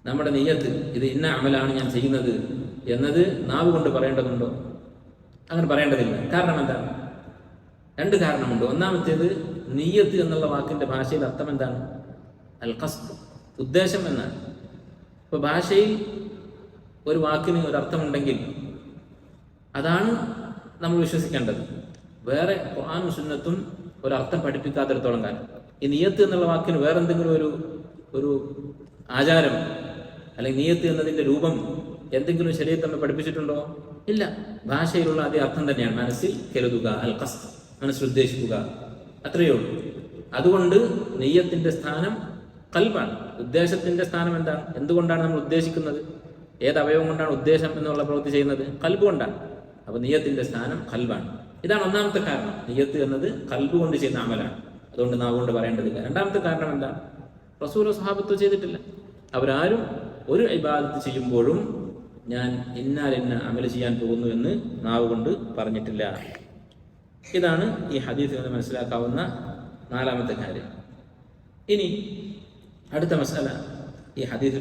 നമ്മുടെ നിയ്യത്ത് ഇത് ഇന്ന അമലാണ് ഞാൻ ചെയ്യുന്നത് എന്നത് നാവ് കൊണ്ട് പറയേണ്ടതുണ്ടോ? അങ്ങനെ പറയേണ്ടതില്ല. കാരണം എന്താണ്? രണ്ട് കാരണമുണ്ട്. ഒന്നാമത്തേത്, നിയ്യത്ത് എന്നുള്ള വാക്കിന്റെ ഭാഷയിൽ അർത്ഥം എന്താണ്? അൽ ഖസ്ദ്, ഉദ്ദേശം എന്നാണ്. ഇപ്പോൾ ഭാഷയിൽ ഒരു വാക്കിന് ഒരർത്ഥമുണ്ടെങ്കിൽ അതാണ് നമ്മൾ വിശ്വസിക്കേണ്ടത്. വേറെ ഖുർആനും സുന്നത്തും ഒരർത്ഥം പഠിപ്പിക്കാത്തിടത്തോളം കാലം ഈ നിയ്യത്ത് എന്നുള്ള വാക്കിന് വേറെ എന്തെങ്കിലും ഒരു ആചാരം അല്ലെങ്കിൽ നിയ്യത്ത് എന്നതിൻ്റെ രൂപം എന്തെങ്കിലും ശരീരത്തിൽ നമ്മൾ പഠിപ്പിച്ചിട്ടുണ്ടോ? ഇല്ല. ഭാഷയിലുള്ള അതേ അർത്ഥം തന്നെയാണ്. മനസ്സിൽ കരുതുക, അൽ ഖസ്ദ്, മനസ്സിൽ ഉദ്ദേശിക്കുക, അത്രയേ ഉള്ളൂ. അതുകൊണ്ട് നിയ്യത്തിന്റെ സ്ഥാനം ഖൽബാണ്. ഉദ്ദേശത്തിന്റെ സ്ഥാനം എന്താണ്? എന്തുകൊണ്ടാണ് നമ്മൾ ഉദ്ദേശിക്കുന്നത്? ഏത് അവയവം കൊണ്ടാണ് ഉദ്ദേശം എന്നുള്ള പ്രവൃത്തി ചെയ്യുന്നത്? ഖൽബ് കൊണ്ടാണ്. അപ്പോൾ നിയ്യത്തിന്റെ സ്ഥാനം ഖൽബാണ്. ഇതാണ് ഒന്നാമത്തെ കാരണം. നിയ്യത്ത് എന്നത് ഖൽബ് കൊണ്ട് ചെയ്യുന്ന അമലാണ്. അതുകൊണ്ട് നാവ് കൊണ്ട് പറയേണ്ടതില്ല. രണ്ടാമത്തെ കാരണം എന്താണ്? റസൂൽ സ്വഹാബത്ത് ചെയ്തിട്ടില്ല. അവരാരും ഒരു ഇബാദത്ത് ചെയ്യുമ്പോഴും ഞാൻ ഇന്ന അമൽ ചെയ്യാൻ പോകുന്നു എന്ന് നാവ് കൊണ്ട് പറഞ്ഞിട്ടില്ല. ഇതാണ് ഈ ഹദീസിൽ നിന്ന് മനസ്സിലാക്കാവുന്ന നാലാമത്തെ കാര്യം. ഇനി അടുത്ത മസാല ഈ ഹദീസിൽ